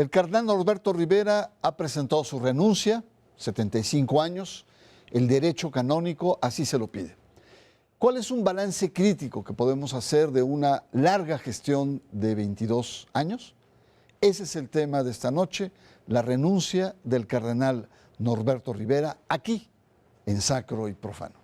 El cardenal Norberto Rivera ha presentado su renuncia, 75 años, el derecho canónico así se lo pide. ¿Cuál es un balance crítico que podemos hacer de una larga gestión de 22 años? Ese es el tema de esta noche, la renuncia del cardenal Norberto Rivera, aquí en Sacro y Profano.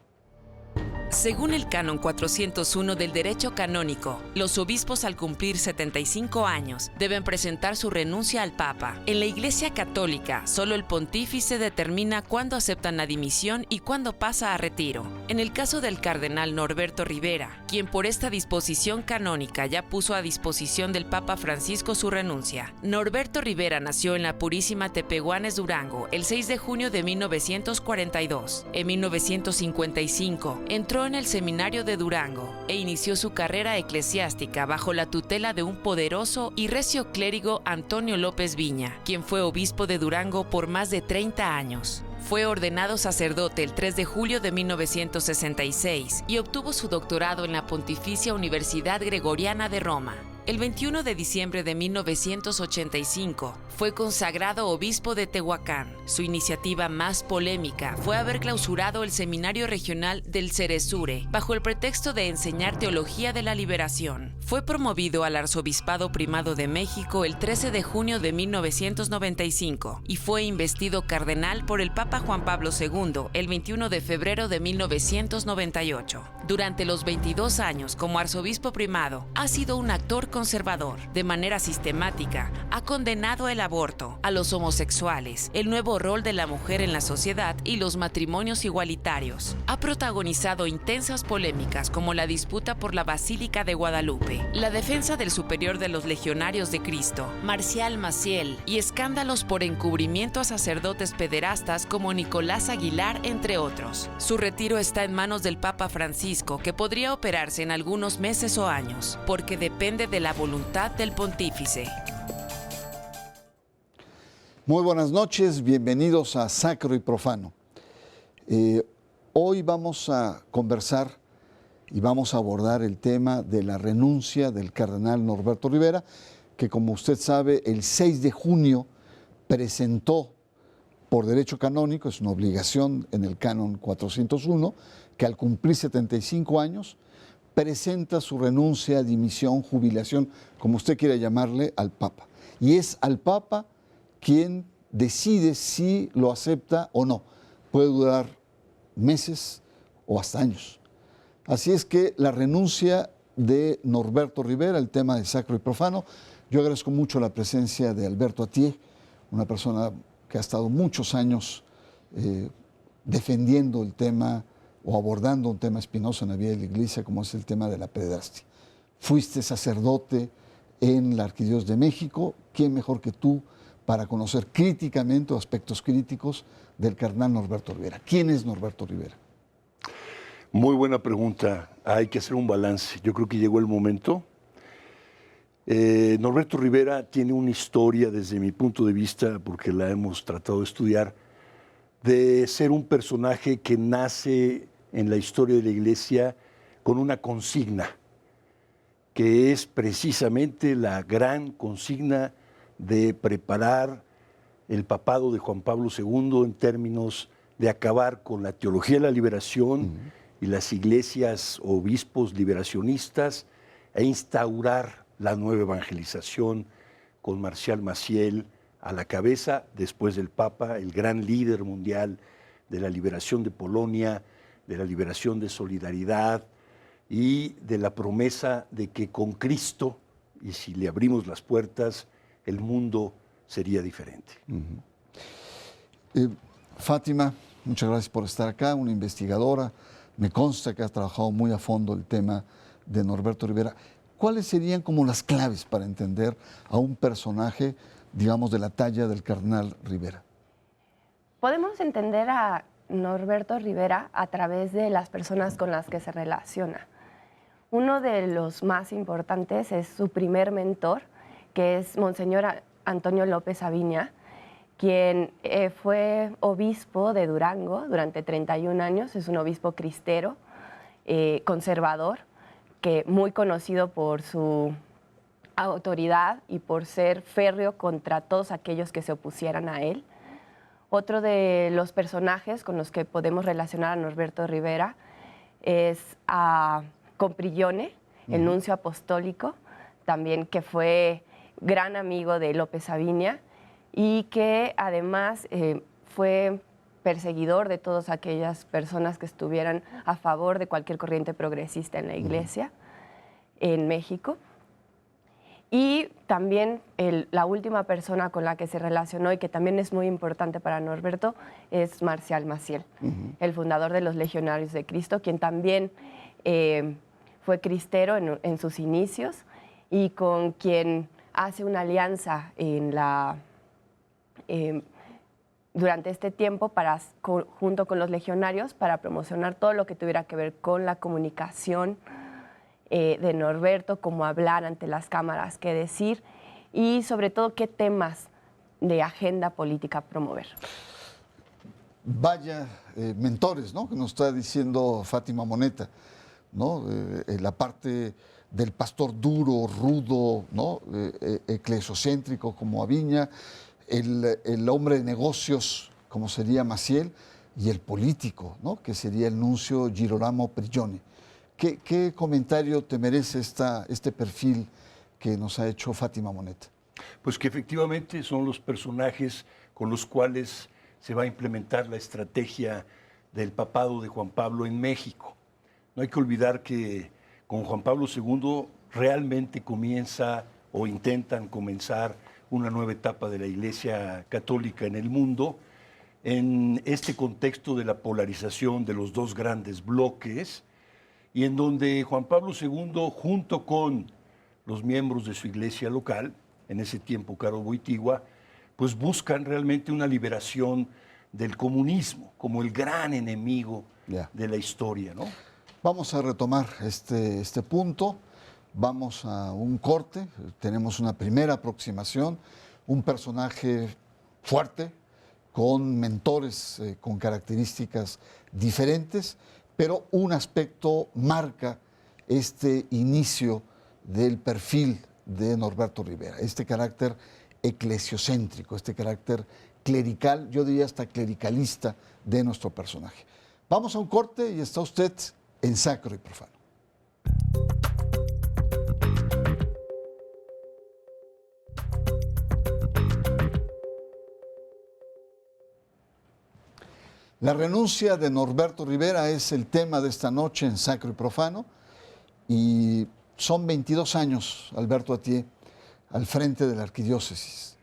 Según el Canon 401 del Derecho Canónico, los obispos al cumplir 75 años deben presentar su renuncia al Papa. En la Iglesia Católica, solo el pontífice determina cuándo aceptan la dimisión y cuándo pasa a retiro. En el caso del cardenal Norberto Rivera, quien por esta disposición canónica ya puso a disposición del Papa Francisco su renuncia. Norberto Rivera nació en la Purísima Tepehuanes, Durango, el 6 de junio de 1942. En 1955, entró en el seminario de Durango e inició su carrera eclesiástica bajo la tutela de un poderoso y recio clérigo Antonio López Viña, quien fue obispo de Durango por más de 30 años. Fue ordenado sacerdote el 3 de julio de 1966 y obtuvo su doctorado en la Pontificia Universidad Gregoriana de Roma. El 21 de diciembre de 1985 fue consagrado obispo de Tehuacán. Su iniciativa más polémica fue haber clausurado el Seminario Regional del Ceresure bajo el pretexto de enseñar teología de la liberación. Fue promovido al Arzobispado Primado de México el 13 de junio de 1995 y fue investido cardenal por el Papa Juan Pablo II el 21 de febrero de 1998. Durante los 22 años como arzobispo primado, ha sido un actor conservador. De manera sistemática, ha condenado el aborto, a los homosexuales, el nuevo rol de la mujer en la sociedad y los matrimonios igualitarios. Ha protagonizado intensas polémicas como la disputa por la Basílica de Guadalupe, la defensa del superior de los legionarios de Cristo, Marcial Maciel, y escándalos por encubrimiento a sacerdotes pederastas como Nicolás Aguilar, entre otros. Su retiro está en manos del Papa Francisco, que podría operarse en algunos meses o años, porque depende de la voluntad del pontífice. Muy buenas noches, bienvenidos a Sacro y Profano. Hoy vamos a conversar y vamos a abordar el tema de la renuncia del cardenal Norberto Rivera, que como usted sabe, el 6 de junio presentó por derecho canónico, es una obligación en el Canon 401, que al cumplir 75 años presenta su renuncia, dimisión, jubilación, como usted quiera llamarle, al Papa. Y es al Papa quien decide si lo acepta o no. Puede durar meses o hasta años. Así es que la renuncia de Norberto Rivera, el tema de Sacro y Profano, yo agradezco mucho la presencia de Alberto Atié, una persona que ha estado muchos años defendiendo el tema o abordando un tema espinoso en la vida de la Iglesia, como es el tema de la pederastia. Fuiste sacerdote en la Arquidiócesis de México. ¿Quién mejor que tú para conocer críticamente o aspectos críticos del cardenal Norberto Rivera? ¿Quién es Norberto Rivera? Muy buena pregunta. Hay que hacer un balance. Yo creo que llegó el momento. Norberto Rivera tiene una historia, desde mi punto de vista, porque la hemos tratado de estudiar, de ser un personaje que nace en la historia de la Iglesia con una consigna, que es precisamente la gran consigna de preparar el papado de Juan Pablo II en términos de acabar con la teología de la liberación y las iglesias, obispos liberacionistas, e instaurar la nueva evangelización con Marcial Maciel a la cabeza, después del Papa, el gran líder mundial de la liberación de Polonia, de la liberación de Solidaridad y de la promesa de que con Cristo, y si le abrimos las puertas, el mundo sería diferente. Fátima, muchas gracias por estar acá, una investigadora. Me consta que has trabajado muy a fondo el tema de Norberto Rivera. ¿Cuáles serían como las claves para entender a un personaje, digamos, de la talla del cardenal Rivera? Podemos entender a Norberto Rivera a través de las personas con las que se relaciona. Uno de los más importantes es su primer mentor, que es Monseñor Antonio López Aviña, quien fue obispo de Durango durante 31 años, es un obispo cristero, conservador, que muy conocido por su autoridad y por ser férreo contra todos aquellos que se opusieran a él. Otro de los personajes con los que podemos relacionar a Norberto Rivera es a Comprillone, el nuncio apostólico, también que fue gran amigo de López Saviña y que además fue perseguidor de todas aquellas personas que estuvieran a favor de cualquier corriente progresista en la Iglesia en México. Y también la última persona con la que se relacionó y que también es muy importante para Norberto es Marcial Maciel, el fundador de los Legionarios de Cristo, quien también fue cristero en sus inicios y con quien hace una alianza durante este tiempo junto con los legionarios para promocionar todo lo que tuviera que ver con la comunicación de Norberto, cómo hablar ante las cámaras, qué decir y sobre todo qué temas de agenda política promover. Vaya mentores, ¿no? Que nos está diciendo Fátima Moneta, ¿no? La parte del pastor duro, rudo, ¿no? Eclesiocéntrico como Aviña, el hombre de negocios como sería Maciel y el político, ¿no? Que sería el nuncio Girolamo Prigioni. ¿Qué comentario te merece este perfil que nos ha hecho Fátima Moneta? Pues que efectivamente son los personajes con los cuales se va a implementar la estrategia del papado de Juan Pablo en México. No hay que olvidar que con Juan Pablo II realmente comienza o intentan comenzar una nueva etapa de la Iglesia Católica en el mundo, en este contexto de la polarización de los dos grandes bloques, y en donde Juan Pablo II, junto con los miembros de su iglesia local, en ese tiempo Karol Wojtyła, pues buscan realmente una liberación del comunismo como el gran enemigo de la historia, ¿no? Vamos a retomar este punto, vamos a un corte, tenemos una primera aproximación, un personaje fuerte, con mentores con características diferentes, pero un aspecto marca este inicio del perfil de Norberto Rivera, este carácter eclesiocéntrico, este carácter clerical, yo diría hasta clericalista de nuestro personaje. Vamos a un corte y está usted en Sacro y Profano. La renuncia de Norberto Rivera es el tema de esta noche en Sacro y Profano y son 22 años, Alberto Atié, al frente de la arquidiócesis.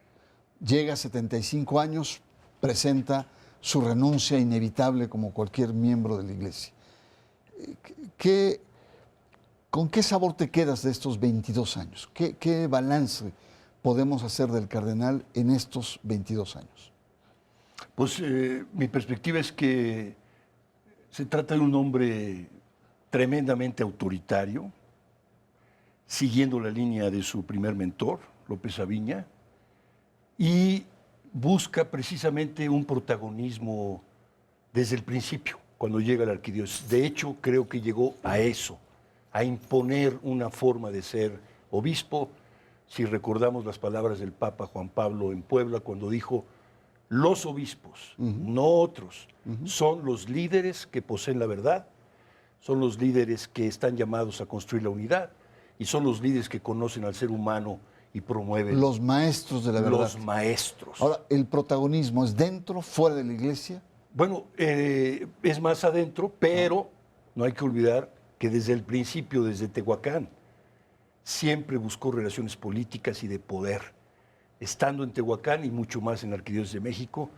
Llega a 75 años, presenta su renuncia inevitable como cualquier miembro de la Iglesia. ¿Con qué sabor te quedas de estos 22 años? ¿Qué balance podemos hacer del cardenal en estos 22 años? Pues mi perspectiva es que se trata de un hombre tremendamente autoritario, siguiendo la línea de su primer mentor, López Saviña, y busca precisamente un protagonismo desde el principio, cuando llega a la arquidiócesis. De hecho, creo que llegó a eso, a imponer una forma de ser obispo. Si recordamos las palabras del Papa Juan Pablo en Puebla, cuando dijo: los obispos, no otros, son los líderes que poseen la verdad, son los líderes que están llamados a construir la unidad y son los líderes que conocen al ser humano y promueven. Los maestros de la verdad. Los maestros. Ahora, ¿el protagonismo es dentro, fuera de la Iglesia? Bueno, es más adentro, pero no hay que olvidar que desde el principio, desde Tehuacán, siempre buscó relaciones políticas y de poder. Estando en Tehuacán y mucho más en la Arquidiócesis de México,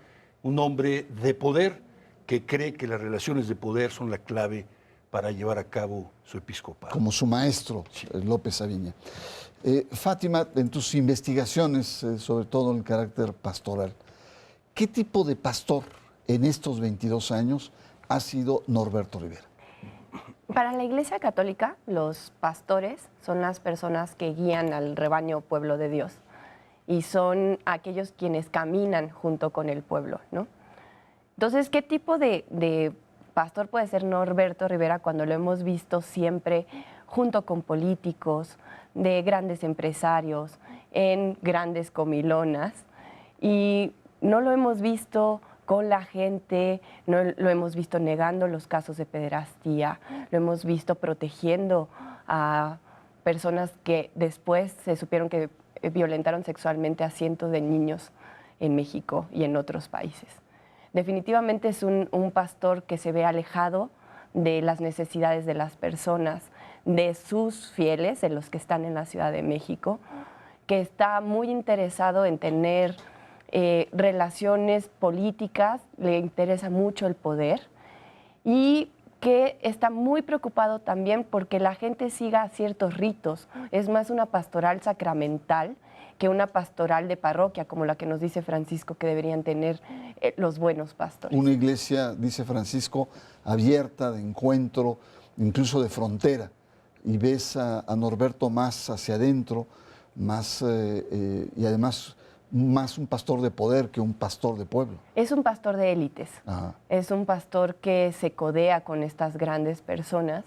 un hombre de poder que cree que las relaciones de poder son la clave para llevar a cabo su episcopado. Como su maestro, sí. López Saviña. Fátima, en tus investigaciones, sobre todo en el carácter pastoral, ¿qué tipo de pastor en estos 22 años ha sido Norberto Rivera? Para la Iglesia Católica, los pastores son las personas que guían al rebaño pueblo de Dios y son aquellos quienes caminan junto con el pueblo, ¿no? Entonces, ¿qué tipo de pastor puede ser Norberto Rivera cuando lo hemos visto siempre junto con políticos, de grandes empresarios, en grandes comilonas, y no lo hemos visto con la gente, no lo hemos visto negando los casos de pederastía, lo hemos visto protegiendo a personas que después se supieron que violentaron sexualmente a cientos de niños en México y en otros países. Definitivamente es un pastor que se ve alejado de las necesidades de las personas, de sus fieles, de los que están en la Ciudad de México, que está muy interesado en tener relaciones políticas, le interesa mucho el poder y que está muy preocupado también porque la gente siga ciertos ritos. Es más una pastoral sacramental que una pastoral de parroquia, como la que nos dice Francisco que deberían tener los buenos pastores. Una iglesia, dice Francisco, abierta, de encuentro, incluso de frontera. Y ves a Norberto más hacia adentro, más, y además más un pastor de poder que un pastor de pueblo. Es un pastor de élites. Ajá. Es un pastor que se codea con estas grandes personas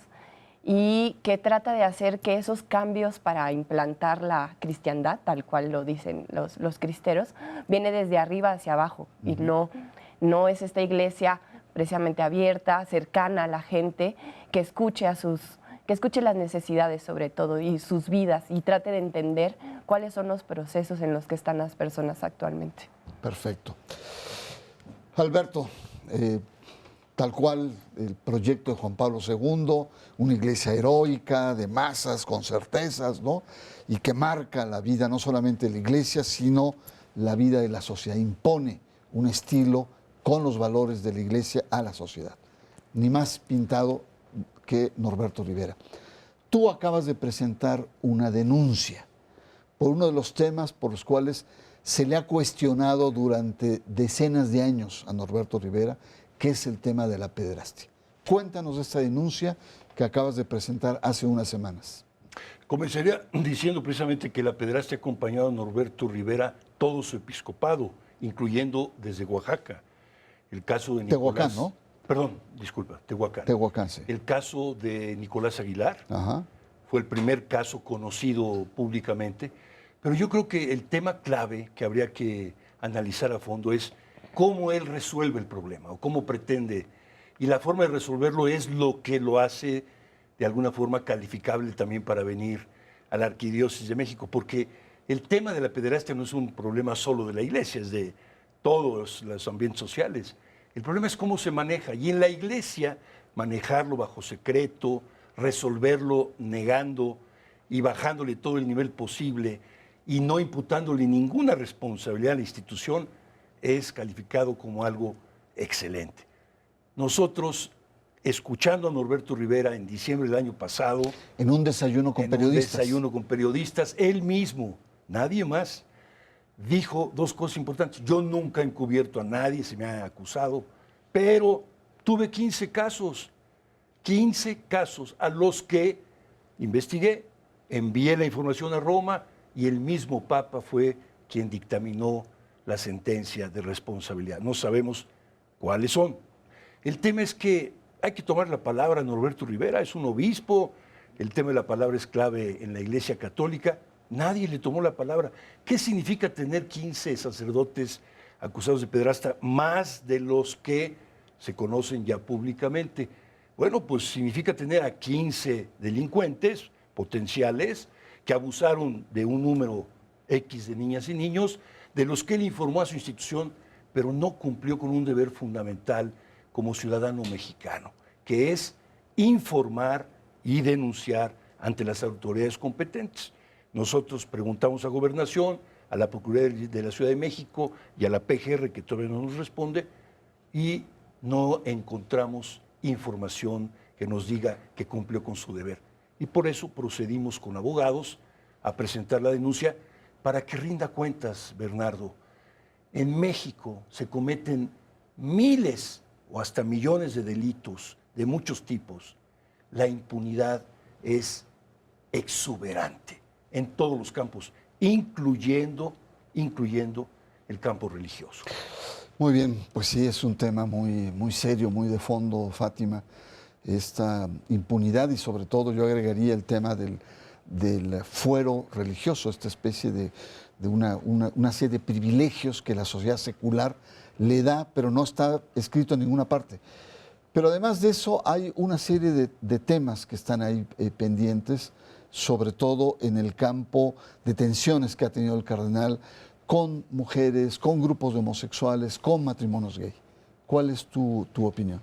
y que trata de hacer que esos cambios para implantar la cristiandad, tal cual lo dicen los cristeros, viene desde arriba hacia abajo. Y no es esta iglesia precisamente abierta, cercana a la gente, que escuche las necesidades sobre todo y sus vidas y trate de entender cuáles son los procesos en los que están las personas actualmente. Perfecto. Alberto, tal cual el proyecto de Juan Pablo II, una iglesia heroica, de masas, con certezas, ¿no? Y que marca la vida no solamente de la iglesia, sino la vida de la sociedad. Impone un estilo con los valores de la iglesia a la sociedad. Ni más pintado que Norberto Rivera. Tú acabas de presentar una denuncia por uno de los temas por los cuales se le ha cuestionado durante decenas de años a Norberto Rivera, que es el tema de la pederastia. Cuéntanos de esta denuncia que acabas de presentar hace unas semanas. Comenzaría diciendo precisamente que la pederastia ha acompañado a Norberto Rivera todo su episcopado, incluyendo desde Oaxaca. El caso de Nicolás... Tehuacán, ¿no? Perdón, disculpa, Tehuacán. Tehuacán, sí. El caso de Nicolás Aguilar Ajá. fue el primer caso conocido públicamente, pero yo creo que el tema clave que habría que analizar a fondo es cómo él resuelve el problema o cómo pretende, y la forma de resolverlo es lo que lo hace de alguna forma calificable también para venir a la Arquidiócesis de México, porque el tema de la pederastia no es un problema solo de la iglesia, es de todos los ambientes sociales. El problema es cómo se maneja, y en la iglesia manejarlo bajo secreto, resolverlo negando y bajándole todo el nivel posible y no imputándole ninguna responsabilidad a la institución es calificado como algo excelente. Nosotros, escuchando a Norberto Rivera en diciembre del año pasado, En un desayuno con periodistas. un desayuno con periodistas, él mismo, nadie más, dijo dos cosas importantes. Yo nunca he encubierto a nadie, se me ha acusado, pero tuve 15 casos a los que investigué, envié la información a Roma y el mismo Papa fue quien dictaminó la sentencia de responsabilidad. No sabemos cuáles son. El tema es que hay que tomar la palabra. Norberto Rivera es un obispo, el tema de la palabra es clave en la Iglesia Católica. Nadie le tomó la palabra. ¿Qué significa tener 15 sacerdotes acusados de pederasta, más de los que se conocen ya públicamente? Bueno, pues significa tener a 15 delincuentes potenciales que abusaron de un número X de niñas y niños, de los que él informó a su institución, pero no cumplió con un deber fundamental como ciudadano mexicano, que es informar y denunciar ante las autoridades competentes. Nosotros preguntamos a Gobernación, a la Procuraduría de la Ciudad de México y a la PGR, que todavía no nos responde, y no encontramos información que nos diga que cumplió con su deber. Y por eso procedimos con abogados a presentar la denuncia para que rinda cuentas, Bernardo. En México se cometen miles o hasta millones de delitos de muchos tipos. La impunidad es exuberante en todos los campos, incluyendo el campo religioso. Muy bien, pues sí, es un tema muy, muy serio, muy de fondo, Fátima. esta impunidad y sobre todo yo agregaría el tema del fuero religioso, esta especie de una serie de privilegios que la sociedad secular le da, pero no está escrito en ninguna parte. Pero además de eso hay una serie de temas que están ahí pendientes, sobre todo en el campo de tensiones que ha tenido el cardenal con mujeres, con grupos de homosexuales, con matrimonios gay. ¿Cuál es tu opinión?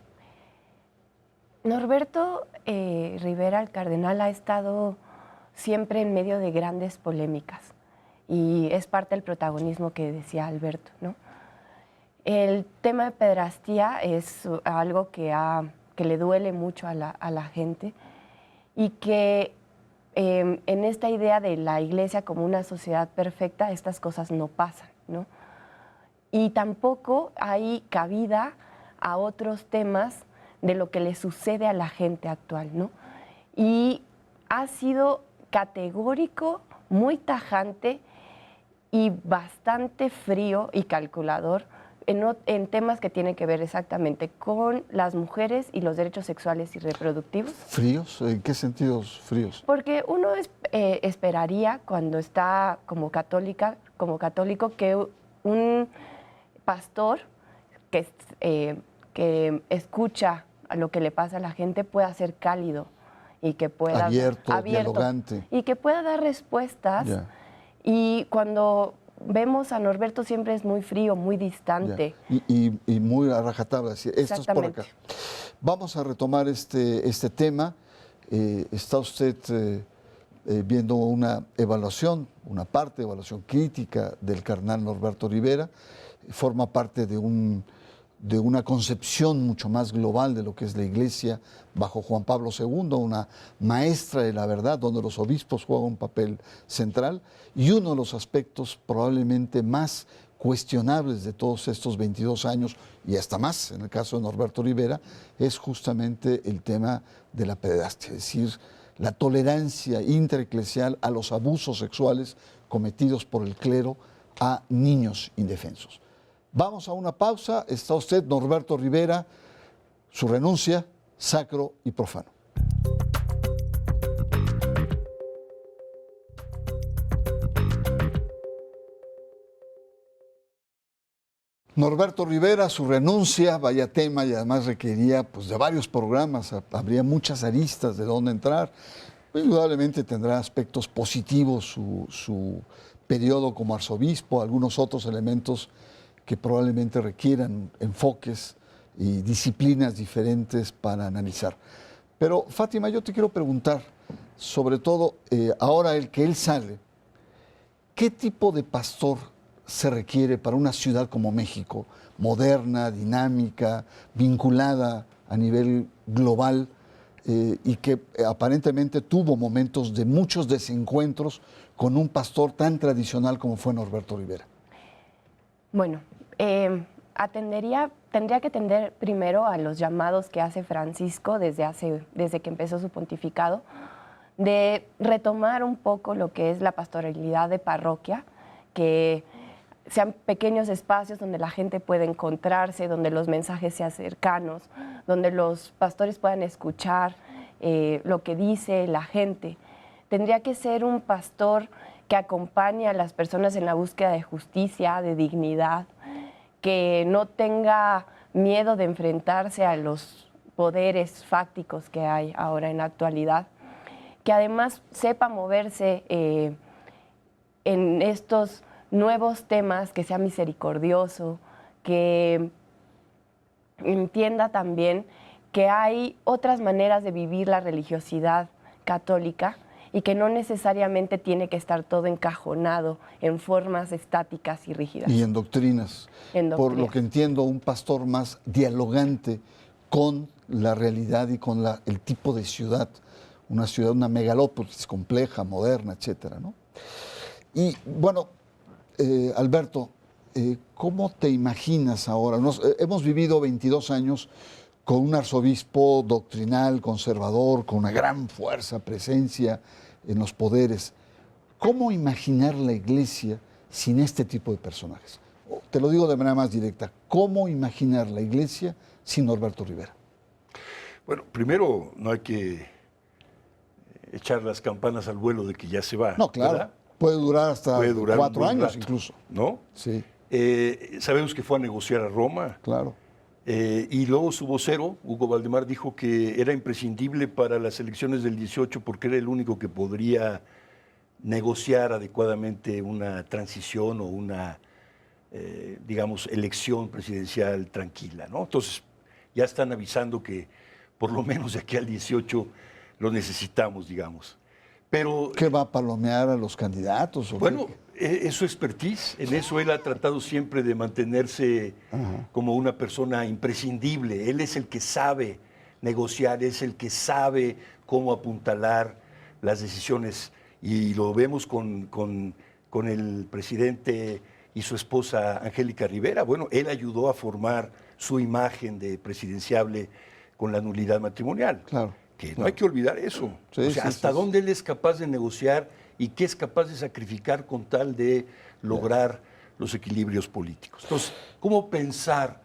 Norberto Rivera, el cardenal, ha estado siempre en medio de grandes polémicas y es parte del protagonismo que decía Alberto, ¿no? El tema de pederastía es algo que le duele mucho a la gente y que en esta idea de la Iglesia como una sociedad perfecta, estas cosas no pasan, ¿no? Y tampoco hay cabida a otros temas de lo que le sucede a la gente actual, ¿no? Y ha sido categórico, muy tajante y bastante frío y calculador en temas que tienen que ver exactamente con las mujeres y los derechos sexuales y reproductivos. ¿Fríos? ¿En qué sentidos fríos? Porque uno esperaría cuando está como católico que un pastor que escucha a lo que le pasa a la gente pueda ser cálido y que pueda abierto, dialogante y que pueda dar respuestas. Yeah. Y cuando vemos a Norberto siempre es muy frío, muy distante. Y muy a rajatabla, decir, esto es por acá. Vamos a retomar este tema. Está usted viendo una evaluación, una parte de evaluación crítica del cardenal Norberto Rivera. Forma parte de una concepción mucho más global de lo que es la Iglesia bajo Juan Pablo II, una maestra de la verdad, donde los obispos juegan un papel central, y uno de los aspectos probablemente más cuestionables de todos estos 22 años, y hasta más en el caso de Norberto Rivera, es justamente el tema de la pederastia, es decir, la tolerancia intereclesial a los abusos sexuales cometidos por el clero a niños indefensos. Vamos a una pausa. Está usted, Norberto Rivera, su renuncia, sacro y profano. Norberto Rivera, su renuncia, vaya tema, y además requeriría pues, de varios programas, habría muchas aristas de dónde entrar. Indudablemente tendrá aspectos positivos su periodo como arzobispo, algunos otros elementos que probablemente requieran enfoques y disciplinas diferentes para analizar. Pero, Fátima, yo te quiero preguntar, sobre todo ahora que él sale, ¿qué tipo de pastor se requiere para una ciudad como México, moderna, dinámica, vinculada a nivel global y que aparentemente tuvo momentos de muchos desencuentros con un pastor tan tradicional como fue Norberto Rivera? Bueno, tendría que atender primero a los llamados que hace Francisco desde que empezó su pontificado, de retomar un poco lo que es la pastoralidad de parroquia, que sean pequeños espacios donde la gente pueda encontrarse, donde los mensajes sean cercanos, donde los pastores puedan escuchar lo que dice la gente. Tendría que ser un pastor que acompañe a las personas en la búsqueda de justicia, de dignidad, que no tenga miedo de enfrentarse a los poderes fácticos que hay ahora en la actualidad, que además sepa moverse en estos nuevos temas, que sea misericordioso, que entienda también que hay otras maneras de vivir la religiosidad católica y que no necesariamente tiene que estar todo encajonado en formas estáticas y rígidas. Y en doctrinas. Por lo que entiendo, un pastor más dialogante con la realidad y con el tipo de ciudad, una megalópolis compleja, moderna, etcétera, ¿no? Y bueno, Alberto, ¿cómo te imaginas ahora? Hemos vivido 22 años con un arzobispo doctrinal, conservador, con una gran fuerza, presencia en los poderes. ¿Cómo imaginar la Iglesia sin este tipo de personajes? Te lo digo de manera más directa. ¿Cómo imaginar la Iglesia sin Norberto Rivera? Bueno, primero no hay que echar las campanas al vuelo de que ya se va. No, claro. ¿verdad? Puede durar hasta Puede durar un 4 buen años rato, incluso. ¿no? Sí, Sabemos que fue a negociar a Roma. claro. Y luego su vocero, Hugo Valdemar, dijo que era imprescindible para las elecciones del 18 porque era el único que podría negociar adecuadamente una transición o una, digamos, elección presidencial tranquila, ¿no? Entonces, ya están avisando que por lo menos de aquí al 18 lo necesitamos, digamos. Pero, ¿Qué va a palomear a los candidatos? ¿O bueno, qué? es su expertise. En eso él ha tratado siempre de mantenerse como una persona imprescindible. Él es el que sabe negociar, es el que sabe cómo apuntalar las decisiones. Y lo vemos con el presidente y su esposa Angélica Rivera. Bueno, él ayudó a formar su imagen de presidenciable con la nulidad matrimonial. Claro. Que no hay que olvidar eso. Sí, o sea, sí, hasta sí, dónde él es capaz de negociar y qué es capaz de sacrificar con tal de lograr los equilibrios políticos. Entonces, ¿cómo pensar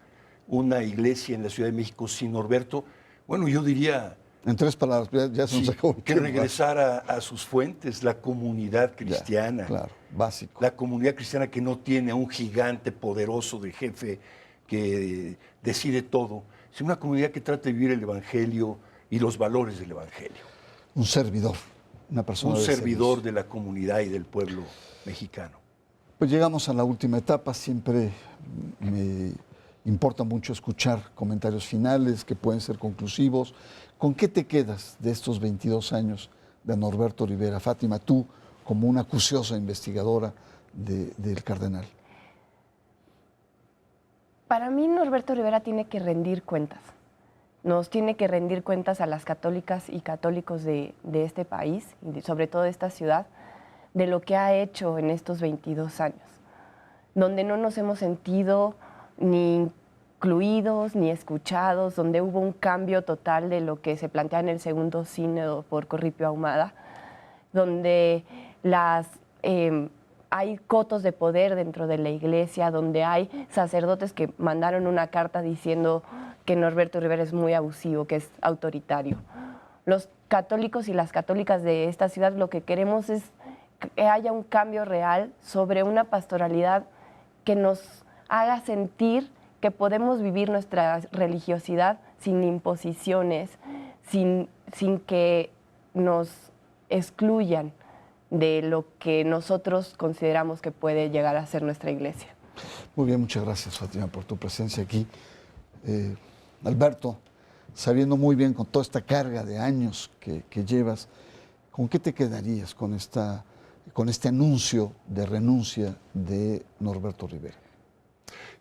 una iglesia en la Ciudad de México sin Norberto? Bueno, yo diría En 3 palabras, ya se nos sí, acabó el que tiempo. regresar a sus fuentes, la comunidad cristiana. Claro, básico. La comunidad cristiana que no tiene a un gigante poderoso de jefe que decide todo, sino una comunidad que trata de vivir el Evangelio y los valores del Evangelio. Un servidor, una persona Un de servidor servicio. de la comunidad y del pueblo mexicano. Pues llegamos a la última etapa. Siempre me importa mucho escuchar comentarios finales que pueden ser conclusivos. ¿Con qué te quedas de estos 22 años de Norberto Rivera? Fátima, tú como una acuciosa investigadora del cardenal. Para mí, Norberto Rivera tiene que rendir cuentas. Nos tiene que rendir cuentas a las católicas y católicos de este país, y sobre todo de esta ciudad, de lo que ha hecho en estos 22 años, donde no nos hemos sentido ni incluidos ni escuchados, donde hubo un cambio total de lo que se plantea en el segundo sínodo por Corripio Ahumada, donde hay cotos de poder dentro de la iglesia, donde hay sacerdotes que mandaron una carta diciendo que Norberto Rivera es muy abusivo, que es autoritario. Los católicos y las católicas de esta ciudad lo que queremos es que haya un cambio real sobre una pastoralidad que nos haga sentir que podemos vivir nuestra religiosidad sin imposiciones, sin que nos excluyan de lo que nosotros consideramos que puede llegar a ser nuestra iglesia. Muy bien, muchas gracias, Fátima, por tu presencia aquí. Alberto, sabiendo muy bien con toda esta carga de años que llevas, ¿con qué te quedarías con este anuncio de renuncia de Norberto Rivera?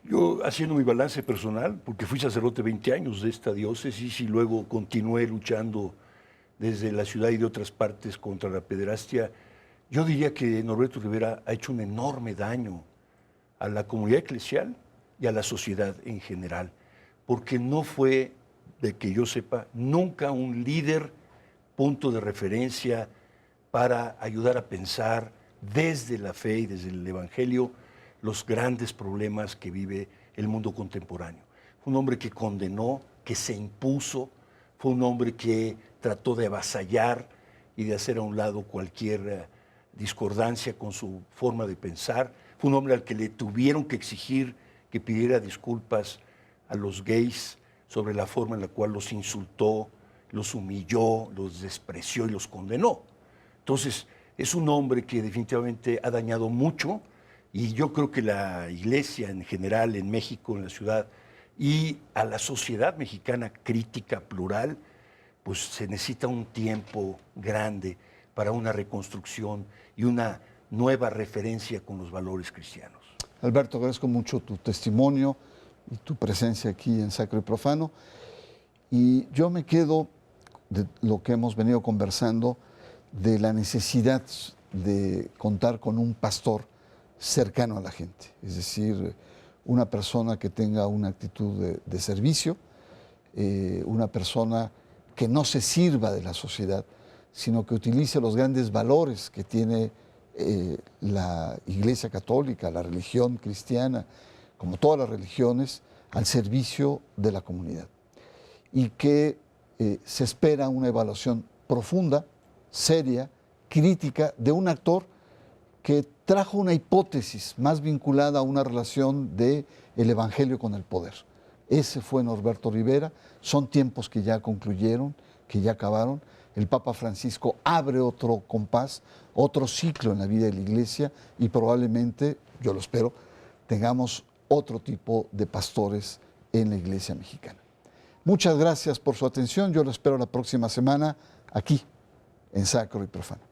Yo, haciendo mi balance personal, porque fui sacerdote 20 años de esta diócesis y luego continué luchando desde la ciudad y de otras partes contra la pederastia, yo diría que Norberto Rivera ha hecho un enorme daño a la comunidad eclesial y a la sociedad en general, porque no fue, de que yo sepa, nunca un líder, punto de referencia para ayudar a pensar desde la fe y desde el Evangelio los grandes problemas que vive el mundo contemporáneo. Fue un hombre que condenó, que se impuso, fue un hombre que trató de avasallar y de hacer a un lado cualquier discordancia con su forma de pensar. Fue un hombre al que le tuvieron que exigir que pidiera disculpas a los gays sobre la forma en la cual los insultó, los humilló, los despreció y los condenó. Entonces, es un hombre que definitivamente ha dañado mucho y yo creo que la iglesia en general, en México, en la ciudad, y a la sociedad mexicana crítica, plural, pues se necesita un tiempo grande para una reconstrucción y una nueva referencia con los valores cristianos. Alberto, agradezco mucho tu testimonio y tu presencia aquí en Sacro y Profano. Y yo me quedo de lo que hemos venido conversando, de la necesidad de contar con un pastor cercano a la gente, es decir, una persona que tenga una actitud de servicio, una persona que no se sirva de la sociedad, sino que utilice los grandes valores que tiene la Iglesia Católica, la religión cristiana, como todas las religiones, al servicio de la comunidad. Y que se espera una evaluación profunda, seria, crítica de un actor que trajo una hipótesis más vinculada a una relación del Evangelio con el poder. Ese fue Norberto Rivera. Son tiempos que ya concluyeron, que ya acabaron. El Papa Francisco abre otro compás, otro ciclo en la vida de la Iglesia y probablemente, yo lo espero, tengamos otro tipo de pastores en la Iglesia mexicana. Muchas gracias por su atención. Yo lo espero la próxima semana aquí en Sacro y Profano.